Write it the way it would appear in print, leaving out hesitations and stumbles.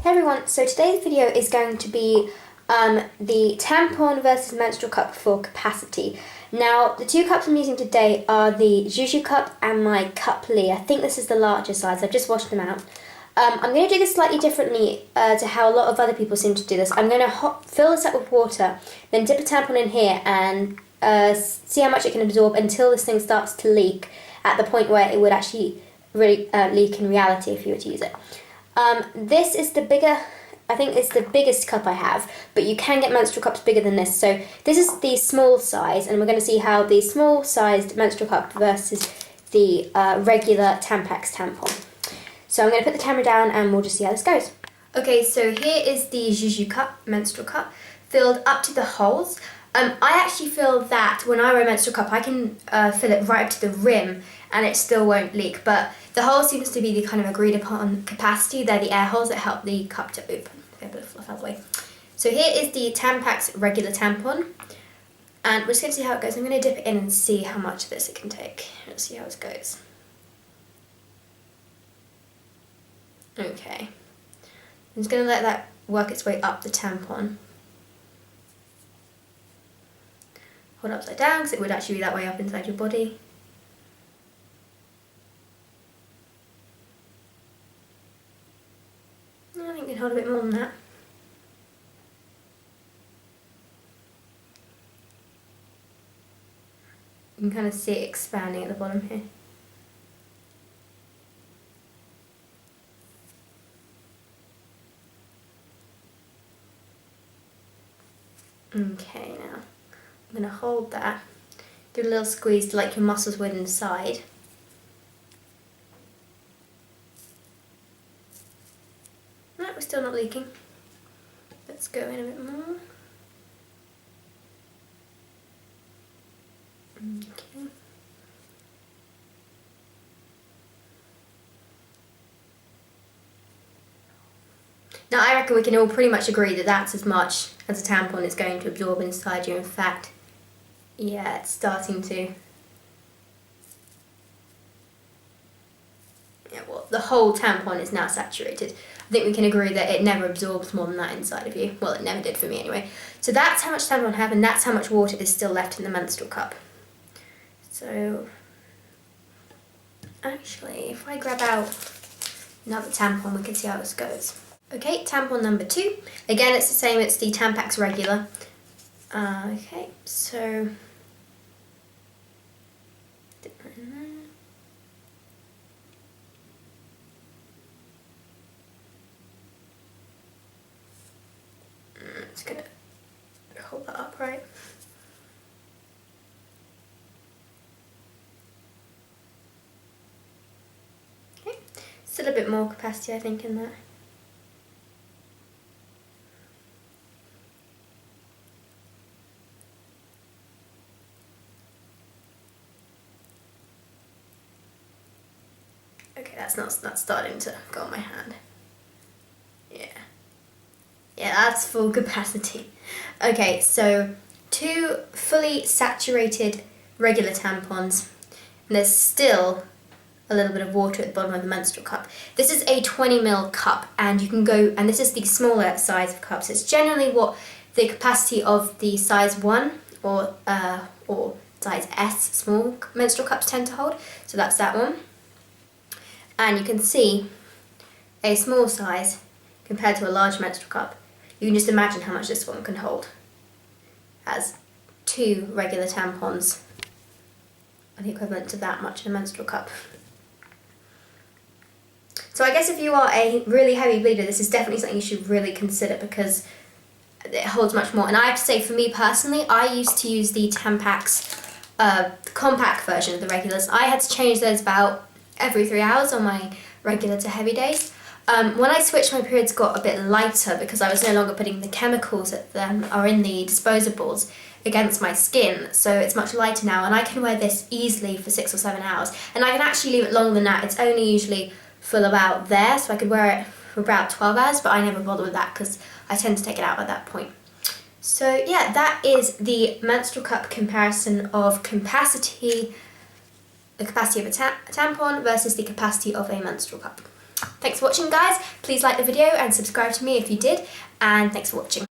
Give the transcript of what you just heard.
Hey everyone, so today's video is going to be the tampon versus menstrual cup for capacity. Now, the two cups I'm using today are the Juju cup and my Cup Lee. I think this is the larger size, I've just washed them out. I'm going to do this slightly differently to how a lot of other people seem to do this. I'm going to fill this up with water, then dip a tampon in here and see how much it can absorb until this thing starts to leak at the point where it would actually really leak in reality if you were to use it. This is the bigger, I think it's the biggest cup I have, but you can get menstrual cups bigger than this. So this is the small size, and we're going to see how the small sized menstrual cup versus the regular Tampax tampon. So I'm going to put the camera down and we'll just see how this goes. Okay, so here is the Juju cup, menstrual cup, filled up to the holes. I actually feel that when I wear a menstrual cup, I can fill it right up to the rim and it still won't leak, but the hole seems to be the kind of agreed upon capacity. They're the air holes that help the cup to open. Okay, a bit of fluff out of the way. So here is the Tampax regular tampon, and we're just going to see how it goes. I'm going to dip it in and see how much of this it can take. Let's see how it goes. Okay, I'm just going to let that work its way up the tampon. Hold it upside down because it would actually be that way up inside your body. I think you can hold a bit more than that. You can kind of see it expanding at the bottom here. Okay, now I'm going to hold that, do a little squeeze like your muscles would inside. No, we're still not leaking. Let's go in a bit more. Okay. Now I reckon we can all pretty much agree that that's as much as a tampon is going to absorb inside you. In fact, yeah, it's starting to. Yeah, well, the whole tampon is now saturated. I think we can agree that it never absorbs more than that inside of you. Well, it never did for me anyway. So that's how much tampon I have, and that's how much water is still left in the menstrual cup. So, actually, if I grab out another tampon, we can see how this goes. Okay, tampon number 2. Again, it's the same, it's the Tampax regular. Okay, so dip that in there. Just gonna hold that upright. Okay, still a bit more capacity, I think, in that. Okay, that's starting to go on my hand. Yeah, that's full capacity. Okay, so 2 fully saturated regular tampons, and there's still a little bit of water at the bottom of the menstrual cup. This is a 20ml cup, and you can go, and this is the smaller size of cups. It's generally what the capacity of the size 1 or size S small menstrual cups tend to hold. So that's that one. And you can see a small size compared to a large menstrual cup. You can just imagine how much this one can hold. As 2 regular tampons are the equivalent to that much in a menstrual cup. So I guess if you are a really heavy bleeder, this is definitely something you should really consider because it holds much more. And I have to say, for me personally, I used to use the Tampax compact version of the regulars. I had to change those about every 3 hours on my regular to heavy days. When I switched, my periods got a bit lighter because I was no longer putting the chemicals that are in the disposables against my skin, so it's much lighter now, and I can wear this easily for 6 or 7 hours, and I can actually leave it longer than that. It's only usually full about there, so I could wear it for about 12 hours, but I never bother with that because I tend to take it out at that point. So yeah, that is the menstrual cup comparison of capacity, the capacity of a tampon versus the capacity of a menstrual cup. Thanks for watching, guys. Please like the video and subscribe to me if you did, and thanks for watching.